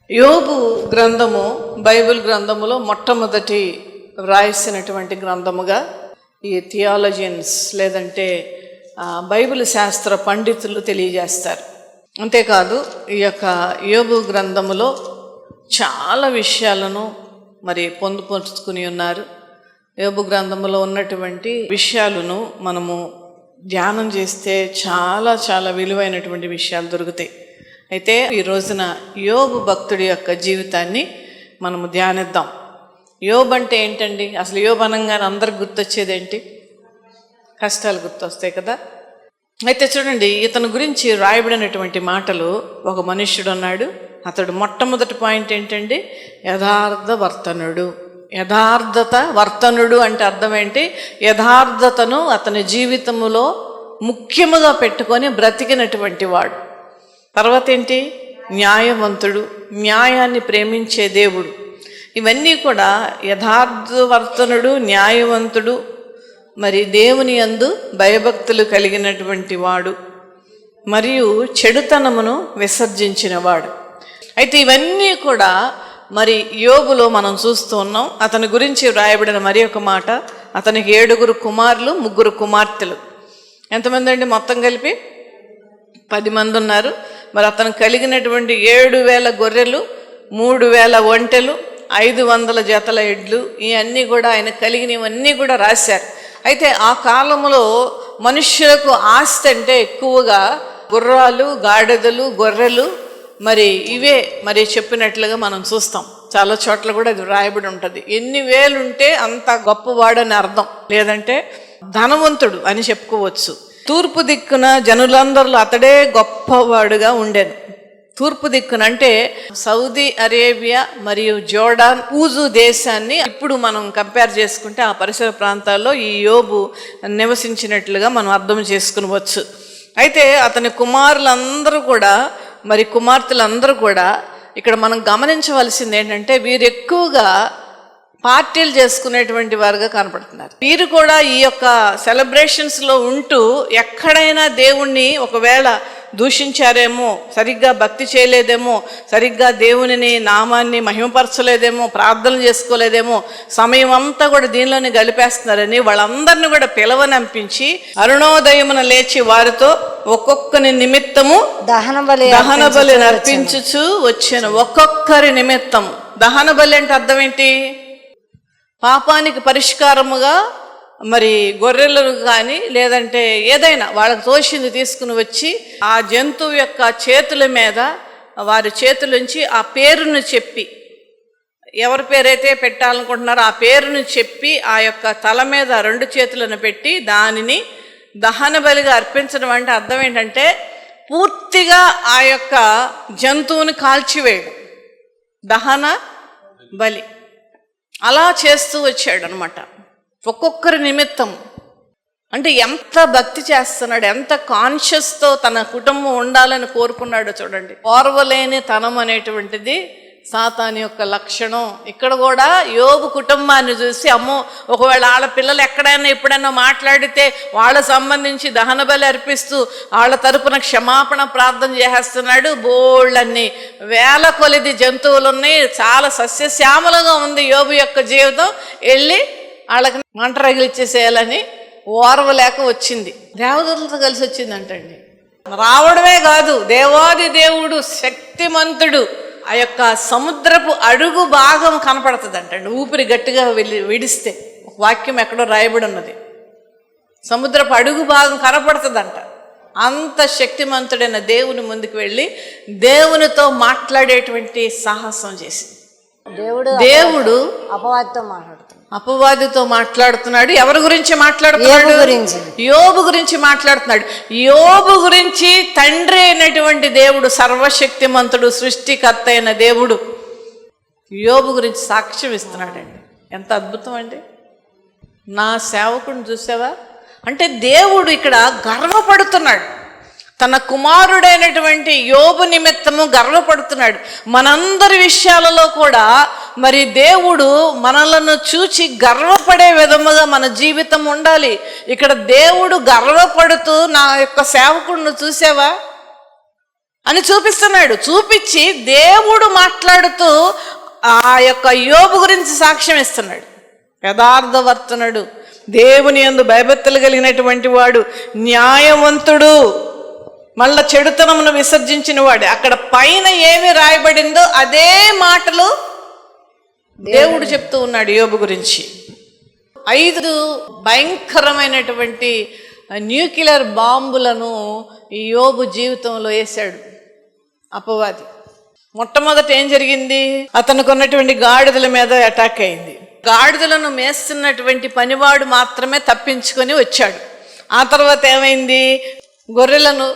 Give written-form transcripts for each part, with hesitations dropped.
యోబు గ్రంథము బైబిల్ గ్రంథములో మొట్టమొదటి వ్రాసినటువంటి గ్రంథముగా ఈ థియాలజియన్స్ లేదంటే బైబిల్ శాస్త్ర పండితులు తెలియజేస్తారు. అంతేకాదు ఈ యొక్క యోబు గ్రంథములో చాలా విషయాలను మరి పొందుపరుచుకుని ఉన్నారు. యోబు గ్రంథములో ఉన్నటువంటి విషయాలను మనము ధ్యానం చేస్తే చాలా చాలా విలువైనటువంటి విషయాలు దొరుకుతాయి. అయితే ఈ రోజున యోబు భక్తుడి యొక్క జీవితాన్ని మనము ధ్యానిద్దాం. యోబు అంటే ఏంటండి? అసలు యోబు అనగానే అందరికి గుర్తొచ్చేది ఏంటి? కష్టాలు గుర్తొస్తాయి కదా. అయితే చూడండి, ఇతని గురించి రాయబడినటువంటి మాటలు, ఒక మనుష్యుడు ఉన్నాడు, అతడు మొట్టమొదటి పాయింట్ ఏంటండి? యథార్థ వర్తనుడు. యథార్థత వర్తనుడు అంటే అర్థం ఏంటి? యథార్థతను అతని జీవితంలో ముఖ్యముగా పెట్టుకొని బ్రతికినటువంటి వాడు. తర్వాత ఏంటి? న్యాయవంతుడు, న్యాయాన్ని ప్రేమించే దేవుడు. ఇవన్నీ కూడా యథార్థవర్తనుడు, న్యాయవంతుడు, మరి దేవుని యందు భయభక్తులు కలిగినటువంటి వాడు, మరియు చెడుతనమును విసర్జించినవాడు. అయితే ఇవన్నీ కూడా మరి యోబులో మనం చూస్తూ ఉన్నాం. అతని గురించి వ్రాయబడిన మరి ఒక మాట, అతనికి 7 కుమారులు 3 కుమార్తెలు. ఎంతమంది అండి? మొత్తం కలిపి 10 మంది ఉన్నారు. మరి అతను కలిగినటువంటి 7,000 గొర్రెలు, 3,000 ఒంటెలు, 500 జతల ఎడ్లు, ఇవన్నీ కూడా ఆయన కలిగినవన్నీ కూడా రాశారు. అయితే ఆ కాలంలో మనుష్యులకు ఆస్తి అంటే ఎక్కువగా గుర్రాలు, గాడిదలు, గొర్రెలు, మరి ఇవే మరి చెప్పినట్లుగా మనం చూస్తాం. చాలా చోట్ల కూడా అది రాయబడి ఉంటుంది. ఎన్ని వేలుంటే అంత గొప్పవాడని అర్థం, లేదంటే ధనవంతుడు అని చెప్పుకోవచ్చు. తూర్పు దిక్కున జనులందరిలో అతడే గొప్పవాడుగా ఉండేను. తూర్పు దిక్కున అంటే సౌదీ అరేబియా మరియు జోర్డాన్, ఊజు దేశాన్ని ఇప్పుడు మనం కంపేర్ చేసుకుంటే ఆ పరిసర ప్రాంతాల్లో ఈ యోబు నివసించినట్లుగా మనం అర్థం చేసుకునవచ్చు. అయితే అతని కుమారులందరూ కూడా, మరి కుమార్తెలందరూ కూడా ఇక్కడ మనం గమనించవలసింది ఏంటంటే, వీరు ఎక్కువగా పార్టీలు చేసుకునేటువంటి వారుగా కనపడుతున్నారు. వీరు కూడా ఈ యొక్క సెలబ్రేషన్స్లో ఉంటూ ఎక్కడైనా దేవుణ్ణి ఒకవేళ దూషించారేమో, సరిగ్గా భక్తి చేయలేదేమో, సరిగ్గా దేవుని నామాన్ని మహిమపరచలేదేమో, ప్రార్థనలు చేసుకోలేదేమో, సమయం అంతా కూడా దీనిలోనే గడిపేస్తున్నారని వాళ్ళందరినీ కూడా పిలవనంపించి అరుణోదయమున లేచి వారితో ఒక్కొక్కరి నిమిత్తము దహన బలి అర్పించుచు వచ్చాను. ఒక్కొక్కరి నిమిత్తం. దహన బలి అంటే అర్థం ఏంటి? పాపానికి పరిష్కారముగా మరి గొర్రెలను కానీ లేదంటే ఏదైనా వాళ్ళకి తోచింది తీసుకుని వచ్చి ఆ జంతువు యొక్క చేతుల మీద, వారి చేతులుంచి ఆ పేరును చెప్పి, ఎవరి పేరైతే పెట్టాలనుకుంటున్నారో ఆ పేరును చెప్పి ఆ యొక్క తల మీద 2 చేతులను పెట్టి దానిని దహన బలిగా అర్పించడం. అంటే అర్థం ఏంటంటే పూర్తిగా ఆ యొక్క జంతువుని కాల్చివేయడం, దహన బలి. అలా చేస్తూ వచ్చాడు అనమాట, ఒక్కొక్కరి నిమిత్తం. అంటే ఎంత భక్తి చేస్తున్నాడు, ఎంత కాన్షియస్తో తన కుటుంబం ఉండాలని కోరుకున్నాడో చూడండి. ఓర్వలేని తనం అనేటువంటిది సాతాను యొక్క లక్షణం. ఇక్కడ కూడా యోబు కుటుంబాన్ని చూసి, అమ్మో ఒకవేళ వాళ్ళ పిల్లలు ఎక్కడైనా ఎప్పుడైనా మాట్లాడితే వాళ్ళ సంబంధించి దహన బలి అర్పిస్తూ వాళ్ళ తరపున క్షమాపణ ప్రార్థన చేసేస్తున్నాడు. బోళ్ళన్ని వేల కొలిది జంతువులు ఉన్నాయి, చాలా సస్యశ్యామలంగా ఉంది యోబు యొక్క జీవితం. వెళ్ళి వాళ్ళకి మంట రగిలిచ్చేసేయాలని ఓర్వలేక వచ్చింది. దేవదూతలతో కలిసి వచ్చిందంటండి. రావడమే కాదు, దేవాది దేవుడు శక్తిమంతుడు ఆ యొక్క సముద్రపు అడుగు భాగం కనపడుతుంది అంటండి. ఊపిరి గట్టిగా విడిస్తే ఒక వాక్యం ఎక్కడో రాయబడి ఉన్నది, సముద్రపు అడుగు భాగం కనపడుతుందంట. అంత శక్తిమంతుడైన దేవుని ముందుకు వెళ్ళి దేవునితో మాట్లాడేటువంటి సాహసం చేసింది. దేవుడు అపవాదితో మాట్లాడుతున్నాడు. ఎవరి గురించి మాట్లాడుతున్నాడు? యోబు గురించి మాట్లాడుతున్నాడు. యోబు గురించి తండ్రి అయినటువంటి దేవుడు, సర్వశక్తిమంతుడు, సృష్టికర్త అయిన దేవుడు యోబు గురించి సాక్ష్యం ఇస్తున్నాడండి. ఎంత అద్భుతం అండి! నా సేవకుడిని చూసావా అంటే దేవుడు ఇక్కడ గర్వపడుతున్నాడు. తన కుమారుడైనటువంటి యోబు నిమిత్తము గర్వపడుతున్నాడు. మనందరి విషయాలలో కూడా మరి దేవుడు మనలను చూచి గర్వపడే విధముగా మన జీవితం ఉండాలి. ఇక్కడ దేవుడు గర్వపడుతూ, నా యొక్క సేవకుడిని చూసావా అని చూపిస్తున్నాడు. చూపించి దేవుడు మాట్లాడుతూ ఆ యొక్క యోబు గురించి సాక్ష్యం ఇస్తున్నాడు. యథార్థవర్తనుడు, దేవుని యందు భయభక్తులు కలిగినటువంటి వాడు, న్యాయవంతుడు, మళ్ళా చెడుతనమును విసర్జించిన వాడు. అక్కడ పైన ఏమి రాయబడిందో అదే మాటలు దేవుడు చెప్తూ ఉన్నాడు యోబు గురించి. 5 భయంకరమైనటువంటి న్యూక్లియర్ బాంబులను ఈ యోబు జీవితంలో వేశాడు అపవాది. మొట్టమొదట ఏం జరిగింది? అతనికి ఉన్నటువంటి గాడిదల మీద అటాక్ అయింది. గాడిదలను మేస్తున్నటువంటి పనివాడు మాత్రమే తప్పించుకొని వచ్చాడు. ఆ తర్వాత ఏమైంది? గొర్రెలను,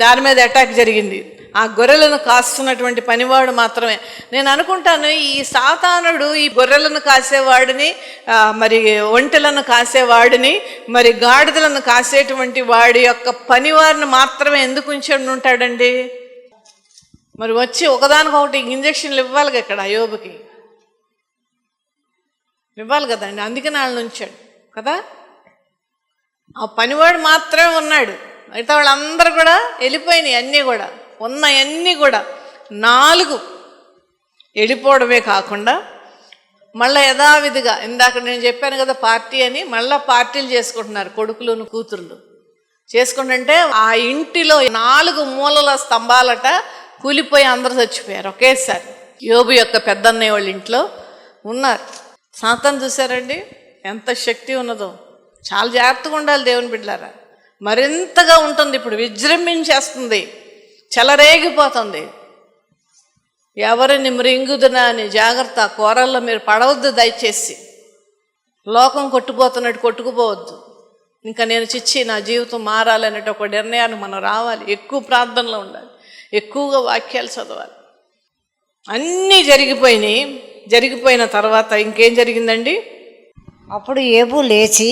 దాని మీద అటాక్ జరిగింది. ఆ గొర్రెలను కాస్తున్నటువంటి పనివాడు మాత్రమే. నేను అనుకుంటాను ఈ సాతానుడు ఈ గొర్రెలను కాసేవాడిని, మరి ఒంటెలను కాసేవాడిని, మరి గాడిదలను కాసేటువంటి వాడి యొక్క పనివారిని మాత్రమే ఎందుకు ఉంచి ఉంటాడండి? మరి వచ్చి ఒకదానికొకటి ఇంజక్షన్లు ఇవ్వాలి ఇక్కడ యోబుకి, ఇవ్వాలి కదండి. అందుకని వాళ్ళని ఉంచాడు కదా. ఆ పనివాడు మాత్రమే ఉన్నాడు, మిగతా వాళ్ళందరూ కూడా వెళ్ళిపోయినాయి. అన్నీ కూడా ఉన్నాయన్నీ కూడా 4 వెళ్ళిపోవడమే కాకుండా మళ్ళీ యథావిధిగా, ఇందాక నేను చెప్పాను కదా పార్టీ అని, మళ్ళీ పార్టీలు చేసుకుంటున్నారు కొడుకులను కూతుర్లు. చేసుకుంటుంటే ఆ ఇంటిలో 4 మూలల స్తంభాలట కూలిపోయి అందరూ చచ్చిపోయారు ఒకేసారి. యోబు యొక్క పెద్దన్నయ్య వాళ్ళ ఇంట్లో ఉన్నారు. సాతాను చూసారండి ఎంత శక్తి ఉన్నదో. చాలా జాగ్రత్తగా ఉండాలి దేవుని బిడ్డలారా. మరింతగా ఉంటుంది, ఇప్పుడు విజృంభించేస్తుంది, చెలరేగిపోతుంది. ఎవరిని మృంగుదునా అని జాగ్రత్త. కూరల్లో మీరు పడవద్దు దయచేసి. లోకం కొట్టుకుపోతున్నట్టు కొట్టుకుపోవద్దు. ఇంకా నేను చిచ్చి నా జీవితం మారాలి అనేటి ఒక నిర్ణయాన్ని మనం రావాలి. ఎక్కువ ప్రార్థనలో ఉండాలి, ఎక్కువగా వాక్యాలు చదవాలి. అన్నీ జరిగిపోయినాయి. జరిగిపోయిన తర్వాత ఇంకేం జరిగిందండి? అప్పుడు యోబు లేచి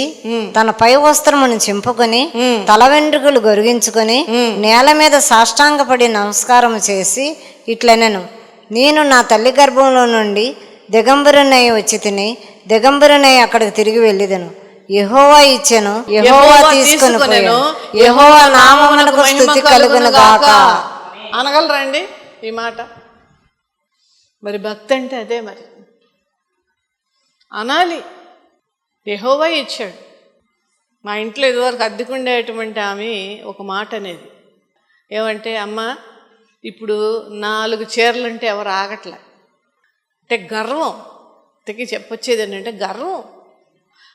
తన పై వస్త్రమును చింపుకొని తల వెంట్రుకలు గొరిగించుకొని నేల మీద సాష్టాంగపడి నమస్కారం చేసి ఇట్లనెను, నేను నా తల్లి గర్భంలో నుండి దిగంబరునై వచ్చి తిని దిగంబరునై అక్కడికి తిరిగి వెళ్ళిదను. యెహోవా ఇచ్చెను, యెహోవా తీసుకొని పోయెను, యెహోవా నామమునకు స్తుతి కలుగును గాక. అనగలరండి ఈ మాట? మరి భక్తి అంటే అదే, మరి అనాలి. యెహోవా ఇచ్చాడు. మా ఇంట్లో ఇదివరకు అద్దెకుండేటువంటి ఆమె ఒక మాట అనేది ఏమంటే, అమ్మ ఇప్పుడు 4 చీరలుంటే ఎవరు ఆగట్లే అంటే గర్వం. ఇంతకీ చెప్పొచ్చేది ఏంటంటే గర్వం.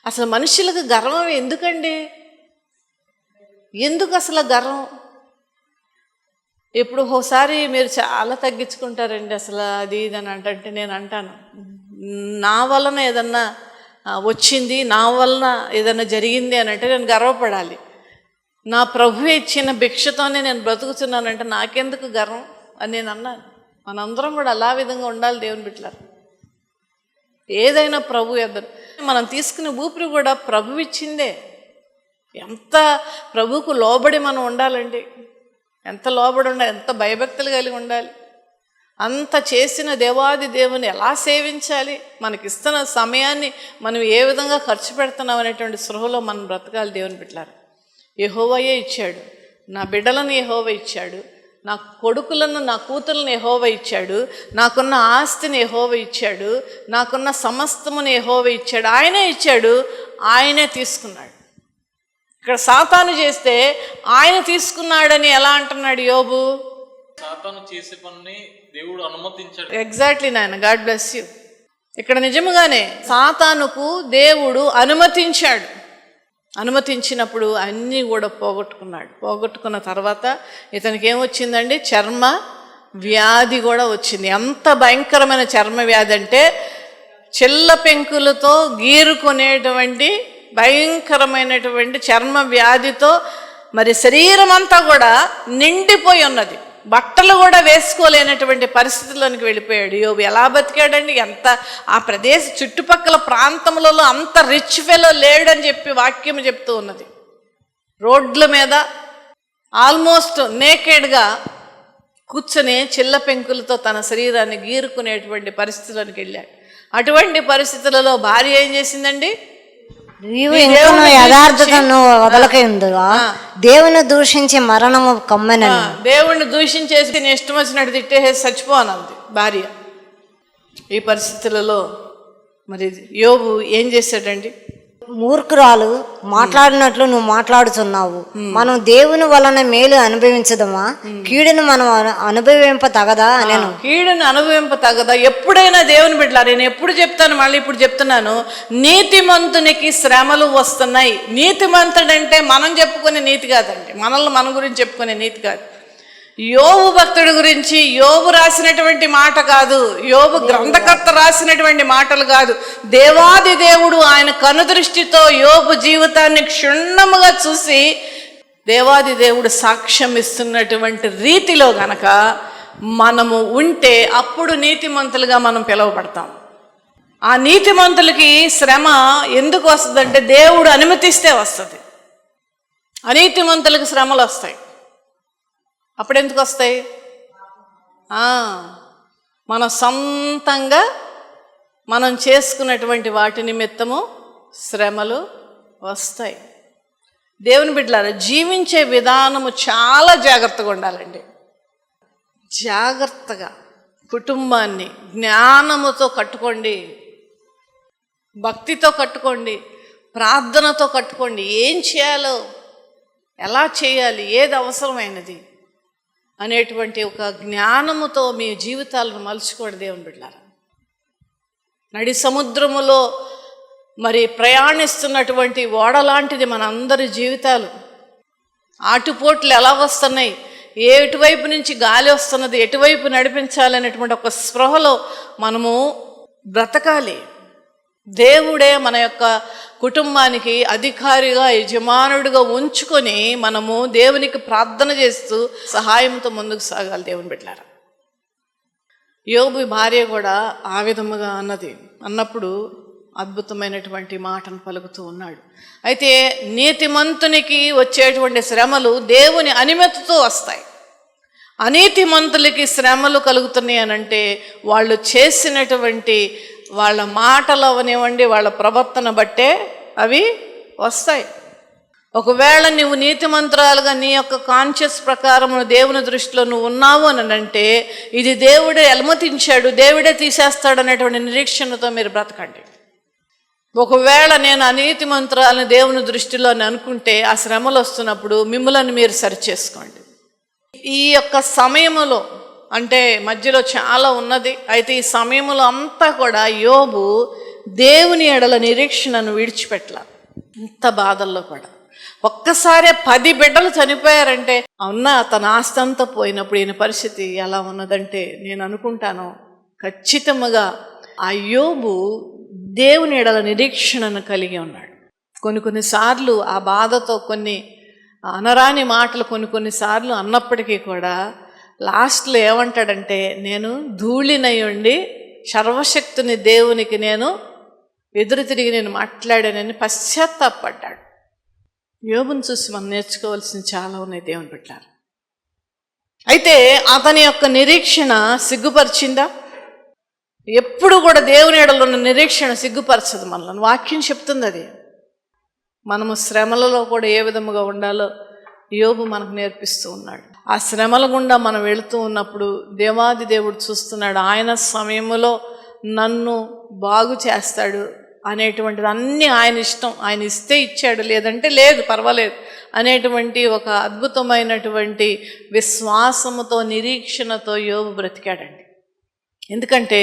అసలు మనుషులకు గర్వం ఎందుకండి? ఎందుకు అసలు గర్వం? ఇప్పుడు ఒకసారి మీరు చాలా తగ్గించుకుంటారండి అసలు అది ఇది అని అంటే నేను అంటాను, నా వలన ఏదన్నా వచ్చింది, నా వలన ఏదన్నా జరిగింది అని అంటే నేను గర్వపడాలి. నా ప్రభు ఇచ్చిన భిక్షతోనే నేను బ్రతుకుతున్నానంటే నాకెందుకు గర్వం అని నేను అన్నాను. మనందరం కూడా అలా విధంగా ఉండాలి దేవుని బిడ్డలారా. ఏదైనా ప్రభు ఎద్దరు. మనం తీసుకునే ఊపిరి కూడా ప్రభు ఇచ్చిందే. ఎంత ప్రభువుకు లోబడి మనం ఉండాలండి, ఎంత లోబడి ఉండాలి, ఎంత భయభక్తులు కలిగి ఉండాలి, అంత చేసిన దేవాది దేవుని ఎలా సేవించాలి, మనకిస్తున్న సమయాన్ని మనం ఏ విధంగా ఖర్చు పెడుతున్నాం అనేటువంటి స్పృహలో మనం బ్రతకాలి దేవుని బిడ్డలారా. యెహోవాయే ఇచ్చాడు, నా బిడ్డలను యెహోవా ఇచ్చాడు, నా కొడుకులను నా కూతుర్లను యెహోవా ఇచ్చాడు, నాకున్న ఆస్తిని యెహోవా ఇచ్చాడు, నాకున్న సమస్తమును యెహోవా ఇచ్చాడు. ఆయనే ఇచ్చాడు, ఆయనే తీసుకున్నాడు. ఇక్కడ సాతాను చేస్తే ఆయన తీసుకున్నాడని ఎలా అంటున్నాడు యోబు? సాతాను చేసే పని దేవుడు అనుమతించాడు. ఎగ్జాక్ట్లీ నాయన, గాడ్ బ్లెస్ యూ. ఇక్కడ నిజముగానే సాతానుకు దేవుడు అనుమతించాడు. అనుమతించినప్పుడు అన్నీ కూడా పోగొట్టుకున్నాడు. పోగొట్టుకున్న తర్వాత ఇతనికి ఏమొచ్చిందండి? చర్మ వ్యాధి కూడా వచ్చింది. ఎంత భయంకరమైన చర్మ వ్యాధి అంటే చిల్ల పెంకులతో గీరుకునేటువంటి భయంకరమైనటువంటి చర్మ వ్యాధితో మరి శరీరం అంతా కూడా నిండిపోయి ఉన్నది. బట్టలు కూడా వేసుకోలేనటువంటి పరిస్థితుల్లోనికి వెళ్ళిపోయాడు యోబు. ఎలా బతికాడండి? ఎంత ఆ ప్రదేశ చుట్టుపక్కల ప్రాంతములలో అంత రిచ్ ఫెలో లేడని చెప్పి వాక్యం చెప్తూ ఉన్నది. రోడ్ల మీద ఆల్మోస్ట్ నేకెడ్గా కూర్చొని చిల్ల పెంకులతో తన శరీరాన్ని గీరుకునేటువంటి పరిస్థితుల్లోనికి వెళ్ళాడు. అటువంటి పరిస్థితులలో భార్య ఏం చేసిందండి? నీవు ఇంకను యథార్థతను వదలక ఉందిగా దేవుని దూషించి మరణము కమ్మనని. దేవుణ్ణి దూషించేసి నీ ఇష్టం వచ్చినట్టు తిట్టేసి చచ్చిపోనంది భార్య. ఈ పరిస్థితులలో మరి యోబు ఏం చేశాడండి? మూర్ఖురాలు మాట్లాడినట్లు నువ్వు మాట్లాడుతున్నావు. మనం దేవుని వలన మేలు అనుభవించదమా, కీడును మనం అనుభవింప తగదా అని. కీడును అనుభవింప తగదా? ఎప్పుడైనా దేవుని బిడ్డలారా, నేను ఎప్పుడు చెప్తాను, మళ్ళీ ఇప్పుడు చెప్తున్నాను, నీతిమంతునికి శ్రమలు వస్తున్నాయి. నీతిమంతుడంటే మనం చెప్పుకునే నీతి కాదండి, మనల్ని మన గురించి చెప్పుకునే నీతి కాదు. యోబు భక్తుడి గురించి యోబు రాసినటువంటి మాట కాదు, యోబు గ్రంథకర్త రాసినటువంటి మాటలు కాదు. దేవాది దేవుడు ఆయన కనుదృష్టితో యోబు జీవితాన్ని క్షుణ్ణముగా చూసి దేవాది దేవుడు సాక్ష్యం ఇస్తున్నటువంటి రీతిలో గనక మనము ఉంటే అప్పుడు నీతిమంతులుగా మనం పిలువబడతాం. ఆ నీతిమంతులకి శ్రమ ఎందుకు వస్తుందంటే దేవుడు అనుమతిస్తే వస్తుంది. అనీతిమంతులకు శ్రమలు వస్తాయి. అప్పుడు ఎందుకు వస్తాయి? మన సొంతంగా మనం చేసుకున్నటువంటి వాటి నిమిత్తము శ్రమలు వస్తాయి. దేవుని బిడ్డలారా, జీవించే విధానము చాలా జాగ్రత్తగా ఉండాలండి. జాగ్రత్తగా కుటుంబాన్ని జ్ఞానముతో కట్టుకోండి, భక్తితో కట్టుకోండి, ప్రార్థనతో కట్టుకోండి. ఏం చేయాలో, ఎలా చేయాలి, ఏది అవసరమైనది అనేటువంటి ఒక జ్ఞానముతో మీ జీవితాలను మలుచుకోండి. దేవుని బిడ్డలారా, నడి సముద్రములో మరి ప్రయాణిస్తున్నటువంటి ఓడలాంటిది మన అందరి జీవితాలు. ఆటుపోట్లు ఎలా వస్తున్నాయి, ఎటువైపు నుంచి గాలి వస్తున్నది, ఎటువైపు నడిపించాలనేటువంటి ఒక స్పృహలో మనము బ్రతకాలి. దేవుడే మన యొక్క కుటుంబానికి అధికారిగా, యజమానుడిగా ఉంచుకొని మనము దేవునికి ప్రార్థన చేస్తూ సహాయంతో ముందుకు సాగాలి. దేవుని బిడ్డలారా, యోబు భార్య కూడా ఆ విధముగా అన్నప్పుడు అద్భుతమైనటువంటి మాటను పలుకుతూ ఉన్నాడు. అయితే నీతిమంతునికి వచ్చేటువంటి శ్రమలు దేవుని అనుమతితో వస్తాయి. అనీతిమంతులకి శ్రమలు కలుగుతున్నాయి అనంటే వాళ్ళు చేసినటువంటి వాళ్ళ మాటలు అవనివ్వండి, వాళ్ళ ప్రవర్తన బట్టే అవి వస్తాయి. ఒకవేళ నువ్వు నీతిమంతురాలుగా నీ యొక్క కాన్షియస్ ప్రకారం దేవుని దృష్టిలో నువ్వు ఉన్నావు అని అంటే ఇది దేవుడే అనుమతించాడు, దేవుడే తీసేస్తాడు అనేటువంటి నిరీక్షణతో మీరు బ్రతకండి. ఒకవేళ నేను అనీతిమంతురాలని దేవుని దృష్టిలో అనుకుంటే ఆ శ్రమలు వస్తున్నప్పుడు మిమ్మల్ని మీరు సరిచేసుకోండి. ఈ యొక్క సమయంలో అంటే మధ్యలో చాలా ఉన్నది. అయితే ఈ సమయంలో అంతా కూడా యోబు దేవుని ఎడల నిరీక్షణను విడిచిపెట్టల. ఇంత బాధల్లో కూడా ఒక్కసారే 10 బిడ్డలు చనిపోయారంటే అవునా, తన ఆస్తి అంతా పోయినప్పుడు ఈయన పరిస్థితి ఎలా ఉన్నదంటే నేను అనుకుంటాను ఖచ్చితంగా ఆ యోబు దేవుని ఎడల నిరీక్షణను కలిగి ఉన్నాడు. కొన్నిసార్లు ఆ బాధతో కొన్ని అనరాని మాటలు కొన్నిసార్లు అన్నప్పటికీ కూడా లాస్ట్లో ఏమంటాడంటే నేను ధూళినై ఉండి సర్వశక్తుని దేవునికి నేను ఎదురు తిరిగి నేను మాట్లాడానని పశ్చాత్తాపడ్డాడు. యోబుని చూసి మనం నేర్చుకోవాల్సింది చాలా ఉన్నాయి దేవుని బిడ్డలారా. అయితే అతని యొక్క నిరీక్షణ సిగ్గుపరిచిందా? ఎప్పుడు కూడా దేవుని ఎడలో ఉన్న నిరీక్షణ సిగ్గుపరచదు మనల్ని. వాక్యం చెప్తుంది అది. మనము శ్రమలలో కూడా ఏ విధముగా ఉండాలో యోబు మనకు నేర్పిస్తూ ఉన్నాడు. ఆ శ్రమల గుండా మనం వెళుతూ ఉన్నప్పుడు దేవాది దేవుడు చూస్తున్నాడు. ఆయన సమయంలో నన్ను బాగు చేస్తాడు అనేటువంటిది అన్నీ ఆయన ఇష్టం. ఆయన ఇస్తే ఇచ్చాడు, లేదంటే లేదు, పర్వాలేదు అనేటువంటి ఒక అద్భుతమైనటువంటి విశ్వాసముతో నిరీక్షణతో యోబు బ్రతికాడండి. ఎందుకంటే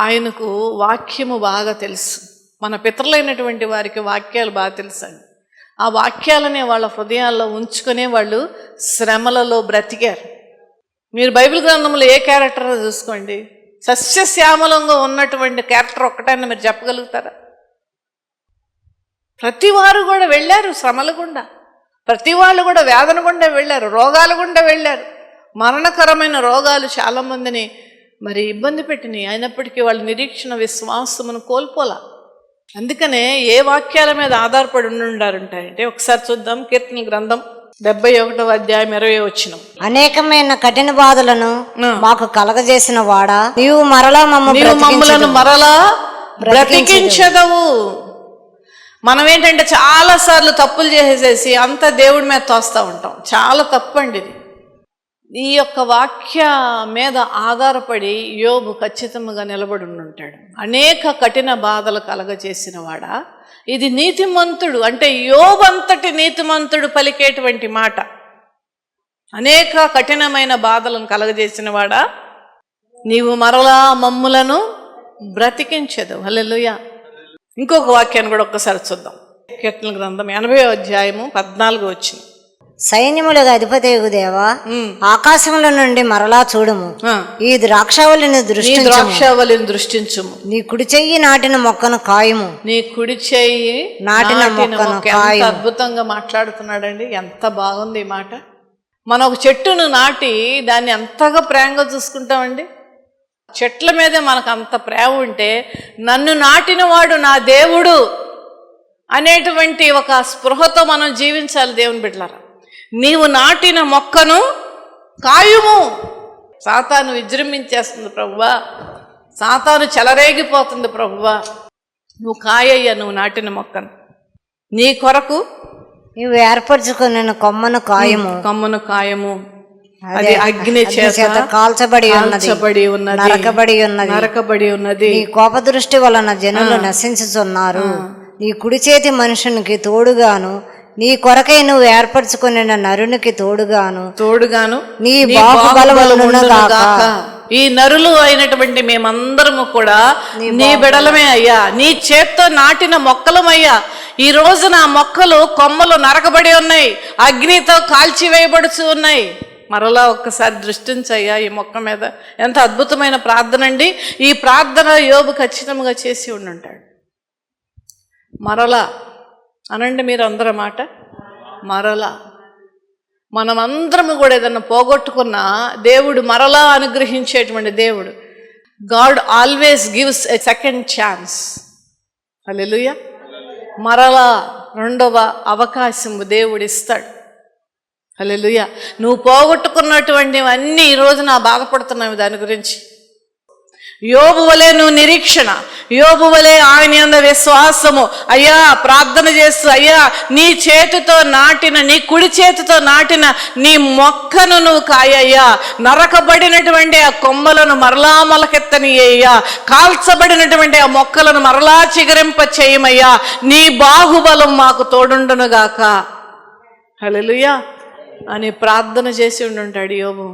ఆయనకు వాక్యము బాగా తెలుసు. మన పితరులైనటువంటి వారికి వాక్యాలు బాగా తెలుసండి. ఆ వాక్యాలనే వాళ్ళ హృదయాల్లో ఉంచుకునే వాళ్ళు శ్రమలలో బ్రతికారు. మీరు బైబిల్ గ్రంథంలో ఏ క్యారెక్టర్ చూసుకోండి, సస్యశ్యామలంగా ఉన్నటువంటి క్యారెక్టర్ ఒక్కటైనా మీరు చెప్పగలుగుతారా? ప్రతి వారు కూడా వెళ్ళారు శ్రమల గుండా, ప్రతి వాళ్ళు కూడా వేదన గుండా వెళ్ళారు, రోగాల గుండా వెళ్ళారు. మరణకరమైన రోగాలు చాలామందిని మరి ఇబ్బంది పెట్టినాయి. అయినప్పటికీ వాళ్ళ నిరీక్షణ విశ్వాసమును కోల్పోలా. అందుకనే ఏ వాక్యాల మీద ఆధారపడి ఉండారంటారంటే ఒకసారి చూద్దాం. కీర్తన గ్రంథం 71వ అధ్యాయం 20వ వచనం. అనేకమైన కఠిన బాధలను మాకు కలగజేసిన వాడా, నీవు మమ్మలను మరలా బ్రతికించదవు. మనం ఏంటంటే చాలాసార్లు తప్పులు చేసేసి అంతా దేవుడి మీద తోస్తూ ఉంటాం. చాలా తప్పండి ఇది. ఈ యొక్క వాక్య మీద ఆధారపడి యోబు ఖచ్చితంగా నిలబడి ఉంటాడు. అనేక కఠిన బాధలు కలగజేసిన వాడా, ఇది నీతిమంతుడు అంటే యోబు అంతటి నీతిమంతుడు పలికేటువంటి మాట. అనేక కఠినమైన బాధలను కలగజేసిన వాడా, నీవు మరలా మమ్ములను బ్రతికించదు. హల్లెలూయా. ఇంకొక వాక్యాన్ని కూడా ఒక్కసారి చూద్దాం. కీర్తనల గ్రంథం 80వ అధ్యాయము 14 వచ్చిన. సైన్యములకు అధిపతియగు దేవా, ఆకాశముల నుండి మరలా చూడుము, ఈ ద్రాక్షావళిని దృష్టించుము. నీ కుడి చెయ్యి నాటిన మొక్కను కాయము. నీ కుడి చెయ్యి నాటిన మొక్కను ఎంత అద్భుతంగా మాట్లాడుతున్నాడండి. ఎంత బాగుంది ఈ మాట. మనం ఒక చెట్టును నాటి దాన్ని ఎంతగా ప్రేమగా చూసుకుంటామండి. చెట్ల మీదే మనకు అంత ప్రేమ ఉంటే, నన్ను నాటిన వాడు నా దేవుడు అనేటువంటి ఒక స్పృహతో మనం జీవించాలి. దేవుని బిడ్డలారా, నీవు నాటిన మొక్కను కాయుము. సాతాను విజృంభించేస్తుంది ప్రభువా, సాతాను చెలరేగిపోతుంది ప్రభువా, నువ్వు కాయ్యా, నువ్వు నాటిన మొక్కను. నీ కొరకు నీవు ఏర్పరచుకున్న కొమ్మను కాయము. అది అగ్ని చేత కాల్చబడి ఉన్నది, నరకబడి ఉన్నది. నీ కోప దృష్టి వలన జనులు నశించుచున్నారు. నీ కుడి చేతి మనుషునికి తోడుగాను, నీ కొరకై నువ్వు ఏర్పరచుకున్న నరునికి తోడుగాను నీ బాహుబలమునుగాక. ఈ నరులు అయినటువంటి మేమందరము కూడా నీ బిడలమే అయ్యా, నీ చేత్తో నాటిన మొక్కలమయ్యా. ఈ రోజున ఆ మొక్కలు కొమ్మలు నరకబడి ఉన్నాయి, అగ్నితో కాల్చివేయబడుచు ఉన్నాయి. మరలా ఒక్కసారి దృష్టించయ్యా ఈ మొక్క మీద. ఎంత అద్భుతమైన ప్రార్థన అండి. ఈ ప్రార్థన యోబు ఖచ్చితంగా చేసి ఉంటాడు. మరలా అనండి మీరు అందరూ మాట. మరలా మనమందరము కూడా ఏదన్నా పోగొట్టుకున్నా దేవుడు మరలా అనుగ్రహించేటువంటి దేవుడు. God always gives a second chance. Hallelujah. మరలా రెండవ అవకాశం దేవుడు ఇస్తాడు. హల్లెలూయా. నువ్వు పోగొట్టుకున్నటువంటివన్నీ ఈరోజు నా బాధపడుతున్నావు దాని గురించి. యోబు వలె నువ్వు నిరీక్షణ, యోబు వలె ఆయన యందు విశ్వాసము. అయ్యా ప్రార్థన చేస్తూ, అయ్యా నీ చేతితో నాటిన, నీ కుడి చేతితో నాటిన నీ మొక్కను నువ్వు కాయ్యా. నరకబడినటువంటి ఆ కొమ్మలను మరలా మొలకెత్తనియ్యా, కాల్చబడినటువంటి ఆ మొక్కలను మరలా చిగురింప చేయమయ్యా. నీ బాహుబలం మాకు తోడుండునుగాక. హల్లెలూయా అని ప్రార్థన చేసి ఉంటాడు యోబు.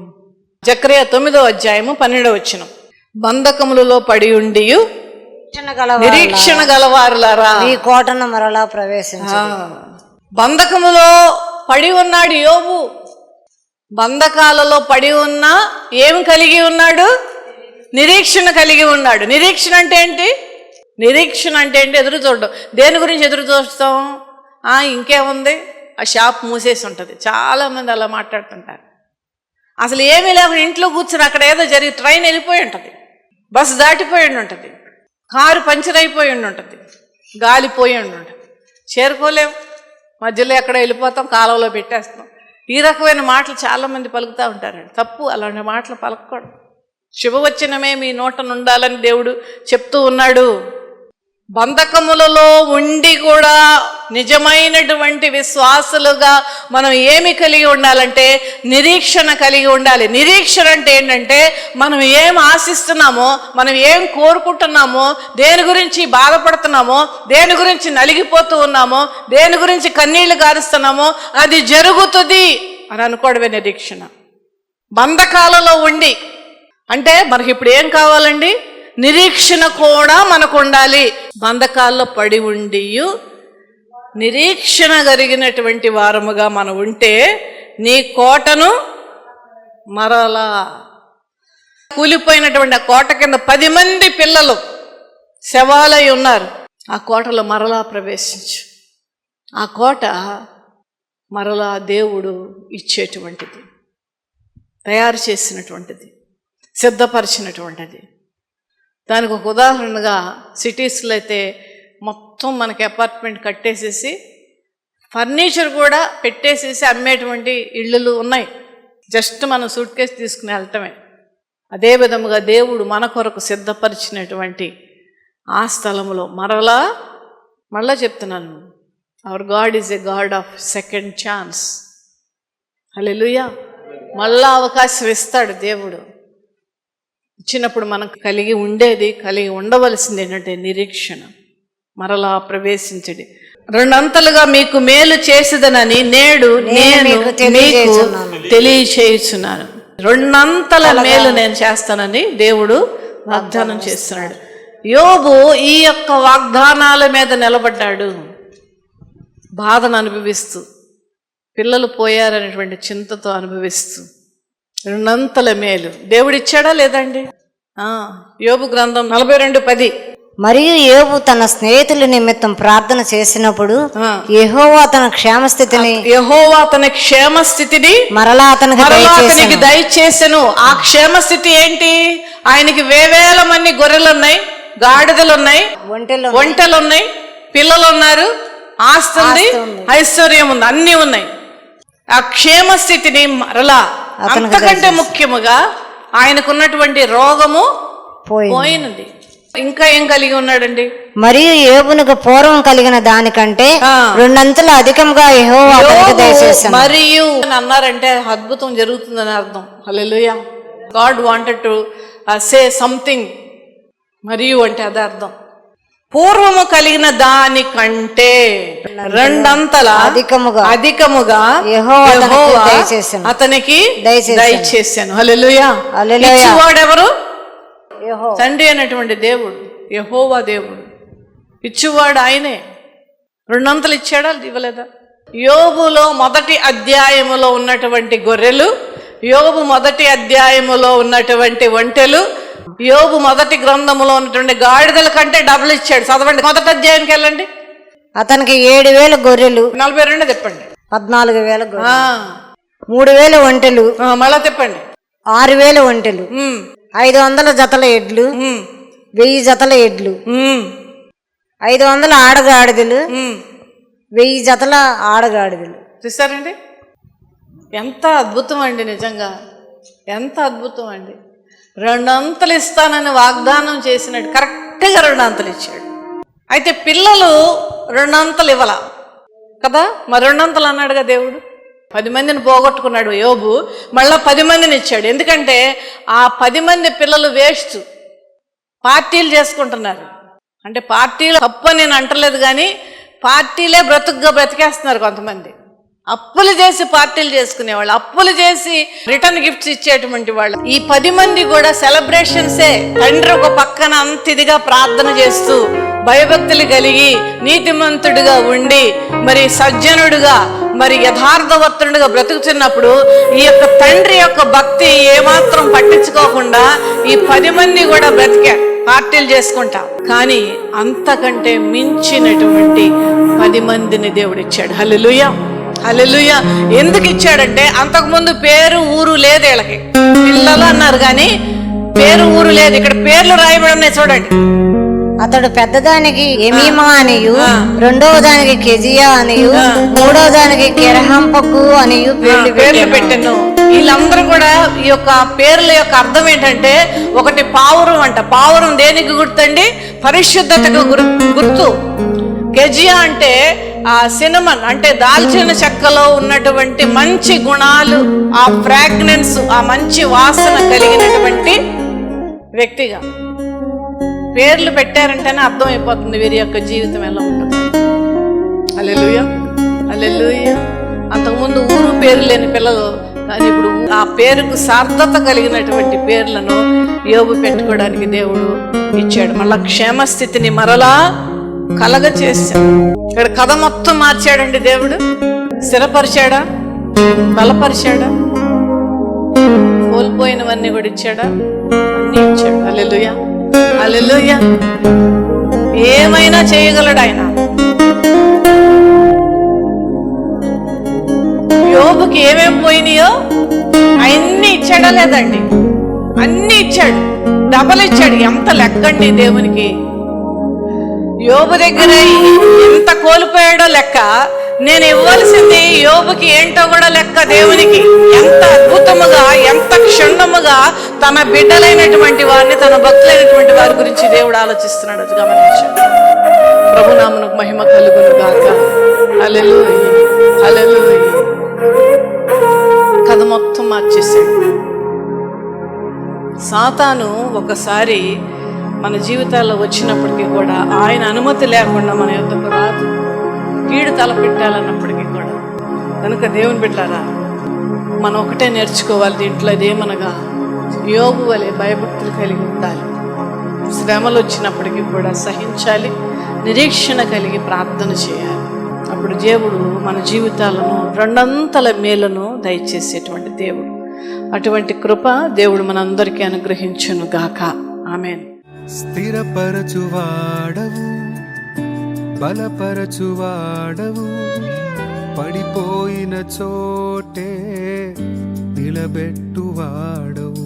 జకర్యా 9వ అధ్యాయము 12వ వచనం. బంధకములలో పడి ఉండి నిరీక్షణ గలవారులారా ఈ కోటను మరలా ప్రవేశించు. బంధకములో పడి ఉన్నాడు యోబు. బంధకాలలో పడి ఉన్నా ఏమి కలిగి ఉన్నాడు? నిరీక్షణ కలిగి ఉన్నాడు. నిరీక్షణ అంటే ఏంటి? నిరీక్షణ అంటే ఏంటి? ఎదురు చూడడం. దేని గురించి ఎదురు చూస్తాం? ఇంకేముంది, ఆ షాప్ మూసేసి ఉంటుంది. చాలామంది అలా మాట్లాడుతుంటారు. అసలు ఏమీ లేకుండా ఇంట్లో కూర్చుని అక్కడ ఏదో జరిగి ట్రైన్ వెళ్ళిపోయి ఉంటుంది, బస్సు దాటిపోయి ఉంటుంది, కారు పంచర్ అయిపోయి ఉంటుంది, గాలిపోయి ఉంటుంది, చేరుకోలేము, మధ్యలో ఎక్కడ వెళ్ళిపోతాం, కాలువలో పెట్టేస్తాం. ఈ రకమైన మాటలు చాలామంది పలుకుతూ ఉంటారండి. తప్పు, అలాంటి మాటలు పలకూడదు. శుభవచనమే మీ నోట నుండాలని దేవుడు చెప్తూ ఉన్నాడు. బంధకములలో ఉండి కూడా నిజమైనటువంటి విశ్వాసులుగా మనం ఏమి కలిగి ఉండాలంటే నిరీక్షణ కలిగి ఉండాలి. నిరీక్షణ అంటే ఏంటంటే మనం ఏం ఆశిస్తున్నామో, మనం ఏం కోరుకుంటున్నామో, దేని గురించి బాధపడుతున్నామో, దేని గురించి నలిగిపోతూ ఉన్నామో, దేని గురించి కన్నీళ్లు గారుస్తున్నామో అది జరుగుతుంది అని అనుకోవడమే నిరీక్షణ. బంధకాలలో ఉండి అంటే మనకి ఇప్పుడు ఏం కావాలండి? నిరీక్షణ కూడా మనకు ఉండాలి. బంధకాల్లో పడి ఉండి నిరీక్షణ కలిగినటువంటి వారముగా మనం ఉంటే నీ కోటను మరలా, కూలిపోయినటువంటి ఆ కోట కింద 10 మంది పిల్లలు శవాలై ఉన్నారు. ఆ కోటలో మరలా ప్రవేశించు. ఆ కోట మరలా దేవుడు ఇచ్చేటువంటిది, తయారు చేసినటువంటిది, సిద్ధపరిచినటువంటిది. దానికి ఒక ఉదాహరణగా సిటీస్లో అయితే మొత్తం మనకి అపార్ట్మెంట్ కట్టేసేసి ఫర్నిచర్ కూడా పెట్టేసేసి అమ్మేటువంటి ఇళ్ళు ఉన్నాయి. జస్ట్ మనం సూట్ కేసు తీసుకుని వెళ్ళటమే. అదే విధముగా దేవుడు మన కొరకు సిద్ధపరిచినటువంటి ఆ స్థలంలో మరలా మళ్ళా చెప్తున్నాను, our God is a God of second chance. Hallelujah. మళ్ళా అవకాశం ఇస్తాడు దేవుడు. ఇచ్చినప్పుడు మనకు కలిగి ఉండవలసింది ఏంటంటే నిరీక్షణ. మరలా ప్రవేశించడి. రెండంతలుగా మీకు మేలు చేసేదనని నేడు నేను మీకు తెలియచేయుచున్నాను. రెండంతల మేలు నేను చేస్తానని దేవుడు వాగ్దానం చేస్తున్నాడు. యోబు ఈ యొక్క వాగ్దానాల మీద నిలబడ్డాడు, బాధను అనుభవిస్తూ, పిల్లలు పోయారనేటువంటి చింతతో అనుభవిస్తూ. రెండంతల మేలు దేవుడిచ్చాడా లేదండి? యోబు గ్రంథం 42:10. మరియు యోబు తన స్నేహితుల నిమిత్తం ప్రార్థన చేసినప్పుడు యెహోవా తన క్షేమస్థితిని మరలా అతనికి దయచేసెను. ఆ క్షేమస్థితి ఏంటి? ఆయనకి వేవేల మంది గొర్రెలున్నాయి, గాడిదలున్నాయి, ఒంటెలున్నాయి, పిల్లలున్నారు, ఆస్తి ఉంది, ఐశ్వర్యం ఉంది, అన్నీ ఉన్నాయి. ఆ క్షేమస్థితిని మరలా, అంతకంటే ముఖ్యముగా ఆయనకున్నటువంటి రోగము పోయినది. ఇంకా ఏం కలిగి ఉన్నాడండి? మరియు యోబునకు పూర్వం కలిగిన దానికంటే రెండంతలు అధికంగా యెహోవా అతనికి దయచేశాడు. మరియు అన్నారంటే అద్భుతం జరుగుతుందని అర్థం. Hallelujah. God wanted to say something. మరియు అంటే అదే అర్థం. పూర్వము కలిగిన దానికంటే రెండంతల అధికముగా యెహోవా అతనికి దయచేశాను. హల్లెలూయా. ఇచ్చేవాడెవరు? తండ్రి అయినటువంటి దేవుడు, యెహోవా దేవుడు. ఇచ్చేవాడు ఆయనే. రెండంతలు ఇచ్చాడా ఇవ్వలేదా? యోబులో మొదటి అధ్యాయములో ఉన్నటువంటి గొర్రెలు, యోబు మొదటి అధ్యాయములో ఉన్నటువంటి ఒంటెలు, యోబు మొదటి గ్రంథములో ఉన్నటువంటి గాడిదల కంటే డబుల్ ఇచ్చాడు. చదవండి, మొదటి అధ్యాయానికి వెళ్ళండి. అతనికి 7,000 గొర్రెలు, 42 చెప్పండి, 14,000 గొర్రెలు, 3,000 ఒంటెలు, మళ్ళా చెప్పండి, 6,000 ఒంటెలు, 500 జతల ఎడ్లు, 1000 జతల ఎడ్లు, 500 ఆడగాడిదలు, 1000 జతల ఆడగాడిదలు. చూసారండి ఎంత అద్భుతం అండి, నిజంగా ఎంత అద్భుతం అండి. రెండంతలు ఇస్తానని వాగ్దానం చేసినట్టు కరెక్ట్గా రెండంతలు ఇచ్చాడు. అయితే పిల్లలు రెండంతలు ఇవ్వాల కదా, మరి రెండంతలు అన్నాడుగా దేవుడు. 10 మందిని పోగొట్టుకున్నాడు యోబు, మళ్ళా 10 మందిని ఇచ్చాడు. ఎందుకంటే ఆ 10 మంది పిల్లలు వేస్ట్, పార్టీలు చేసుకుంటున్నారు. అంటే పార్టీలు తప్పని నేను అంటలేదు, కానీ పార్టీలే బ్రతికేస్తున్నారు కొంతమంది. అప్పులు చేసి పార్టీలు చేసుకునేవాళ్ళు, అప్పులు చేసి రిటర్న్ గిఫ్ట్స్ ఇచ్చేటువంటి వాళ్ళు. ఈ 10 మంది కూడా సెలబ్రేషన్సే. తండ్రి ఒక పక్కన అంత ఇదిగా ప్రార్థన చేస్తూ, భయభక్తులు కలిగి, నీతిమంతుడిగా ఉండి, మరి సజ్జనుడుగా, మరి యథార్థవర్తనుడిగా బ్రతుకుతున్నప్పుడు ఈ యొక్క తండ్రి యొక్క భక్తి ఏమాత్రం పట్టించుకోకుండా ఈ 10 మంది కూడా బ్రతికారు, పార్టీలు చేసుకుంటా. కానీ అంతకంటే మించినటువంటి 10 మందిని దేవుడు ఇచ్చాడు. హల్లెలూయా, హల్లెలూయా. ఎందుకు ఇచ్చాడంటే అంతకుముందు పేరు ఊరు లేదు వీళ్ళకి. పిల్లలు అన్నారు కానీ పేరు ఊరు లేదు. ఇక్కడ పేర్లు రాయబడి ఉన్నాయి చూడండి. అతడు పెద్దదానికి ఎమీమా అనియు, రెండవ దానికి కెజియా అనియు, మూడవ దానికి కెరహంపకు అనియు పేర్లు పెట్టాను. వీళ్ళందరూ కూడా ఈ యొక్క పేర్ల యొక్క అర్థం ఏంటంటే, ఒకటి పావురం అంట. పావురం దేనికి గుర్తండి? పరిశుద్ధతకు గుర్తు. కెజియా అంటే ఆ సినమన్ అంటే దాల్చిన చెక్కలో ఉన్నటువంటి మంచి గుణాలు, ఆ ఫ్రాగ్రెన్స్, ఆ మంచి వాసన కలిగినటువంటి వ్యక్తిగా పేర్లు పెట్టారంటేనే అర్థం అయిపోతుంది వీరి యొక్క జీవితం ఎలా ఉంటుంది. హల్లెలూయా, హల్లెలూయా. అంతకుముందు ఊరు పేరు లేని పిల్లలు, కానీ ఇప్పుడు ఆ పేరుకు సార్థత కలిగినటువంటి పేర్లను యోబు పెట్టుకోవడానికి దేవుడు ఇచ్చాడు. మళ్ళా క్షేమస్థితిని మరలా కలగ చేశాడు. ఇక్కడ కథ మొత్తం మార్చాడండి దేవుడు. స్థిరపరిచాడా, బలపరిచాడా, కోల్పోయినవన్నీ కూడా ఇచ్చాడా? అన్నీ ఇచ్చాడు. హల్లెలూయా, హల్లెలూయా. ఏమైనా చేయగలడు ఆయన. యోబుకి ఏమేం పోయినాయో అన్నీ ఇచ్చాడా లేదండి? అన్నీ ఇచ్చాడు, డబల్ ఇచ్చాడు. ఎంత లెక్కండి దేవునికి. యోబు దగ్గర ఎంత కోల్పోయాడో లెక్క, నేను ఇవ్వాల్సింది యోబుకి ఏంటో కూడా లెక్క దేవునికి. ఎంత అద్భుతముగా, ఎంత క్షుణ్ణముగా తన బిడ్డలైనటువంటి వారిని, తన భక్తులైనటువంటి వారి గురించి దేవుడు ఆలోచిస్తున్నాడు. అది గమనించాడు. ప్రభునామమునకు మహిమ కలుగును గాక. హల్లెలూయా, హల్లెలూయా. కథ మొత్తం మార్చేశాడు. సాతాను ఒకసారి మన జీవితాల్లో వచ్చినప్పటికీ కూడా ఆయన అనుమతి లేకుండా మన యొద్దకు రాదు, కీడు తలపెట్టాలన్నప్పటికీ కూడా. కనుక దేవుని బిడ్డలారా, మనం ఒకటే నేర్చుకోవాలి దీంట్లో. ఇదేమనగా యోబు వలె భయభక్తులు కలిగి ఉండాలి. శ్రమలు వచ్చినప్పటికీ కూడా సహించాలి, నిరీక్షణ కలిగి ప్రార్థన చేయాలి. అప్పుడు దేవుడు మన జీవితాలను రెండంతల మేలును దయచేసేటువంటి దేవుడు. అటువంటి కృప దేవుడు మనందరికీ అనుగ్రహించును గాక. ఆమేన్. స్థిరపరచువాడవు, బలపరచువాడవు, పడిపోయిన చోటే నిలబెట్టువాడవు,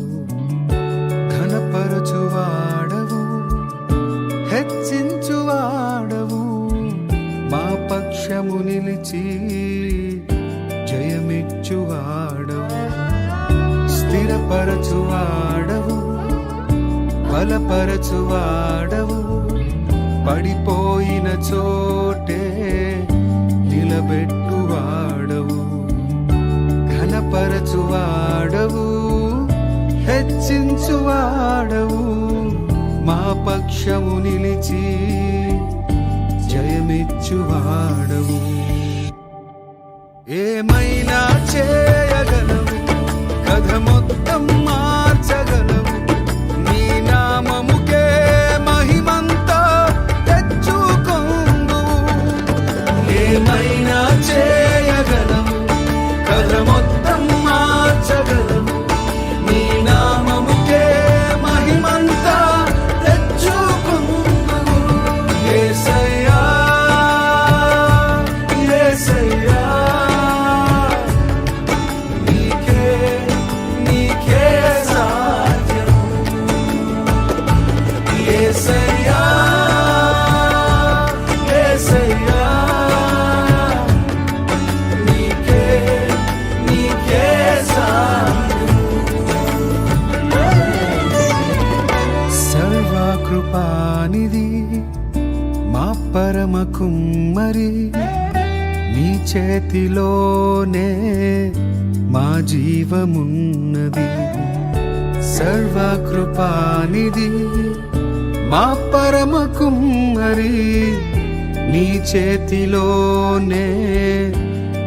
ఘనపరచువాడవు, హెచ్చించువాడవు, మా పక్షము నిలిచి జయమిచ్చువాడవు. స్థిరపరచువాడవు, బలపరచువాడవు, పడిపోయిన చోటే నిలబెట్టువాడవు, ఘనపరచువాడవు, హెచ్చించువాడవు, మా పక్షము నిలిచి జయమిచ్చువాడవు. ఏమైనా చేయగలవు, కథ మొత్తం మార్చగలవు, నీ నామముకే మహిమంతా తెచ్చుకొందు. ఏమైనా చేయగలవు, కథ మొత్తం మార్చగలవు, నీ నామముకే మహిమంతా తెచ్చుకొందు. యేసయ్యా, యేసయ్యా, నీకే నీకే సాధ్యము. యేసయ్యా, యేసయ్యా, నీకే నీకే సాధ్యము. సర్వకృపానిధి మా పరమ కుమ్మరి, నీ చేతిలోనే మా జీవమున్నది. సర్వకృపానిధి మా పరమ కుమ్మరి, నీ చేతిలోనే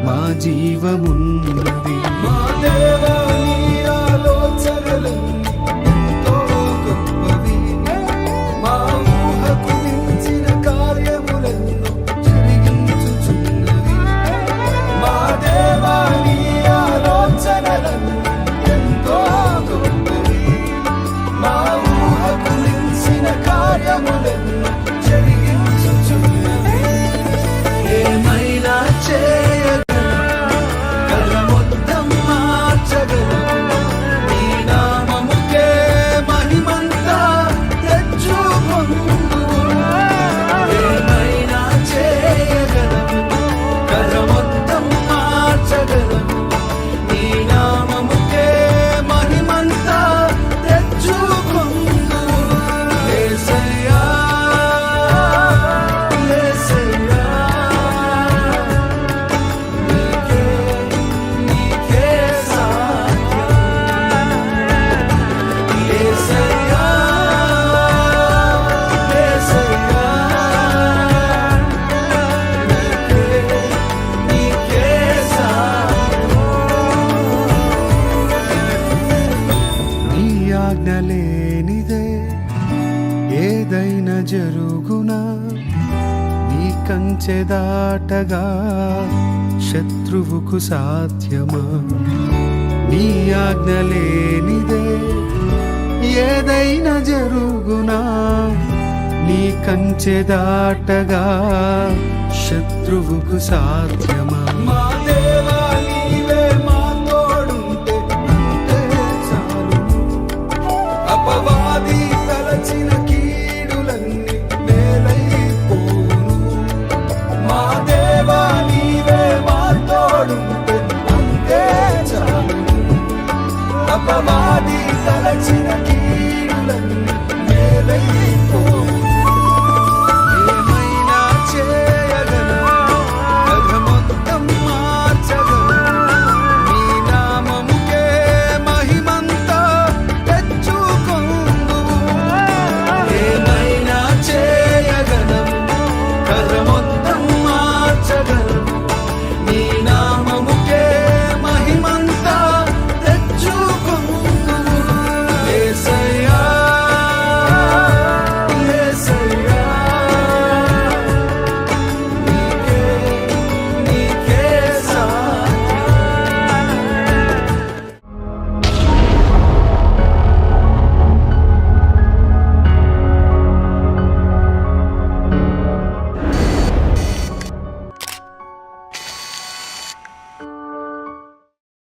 మా జీవమున్నది. మా దేవా, నీ ఆలోచనలన్నీ ఎంతో గొప్పవి, మా ఊహకు మించిన కార్యములెన్నో జరిగించుచున్నవి. మా దేవా, నీ ఆలోచనలన్నీ ఎంతో గొప్పవి, మా ఊహకు మించిన కార్యములెన్నో జరిగించుచున్నవి. ఏమైనా చేయగలవు, కథ మొత్తం మార్చగలవు, నీ నామముకే మహిమంతా తెచ్చుకొందు. ఏమైనా చేయగలవు, కథ మొత్తం మార్చగలవు, నీ నామముకే మహిమంతా తెచ్చుకొందు. యేసయ్యా, యేసయ్యా, నీకే నీకే సాధ్యము. యేసయ్యా, యేసయ్యా, నీకే నీకే సాధ్యము. నీ ఆజ్ఞ లేనిదే ఏదైనా జరుగునా, నీ కంచె దాటగా శత్రువుకు సాధ్యమా. నీ ఆజ్ఞ లేనిదే ఏదైనా జరుగునా, నీ కంచె దాటగా శత్రువుకు సాధ్యమా. మా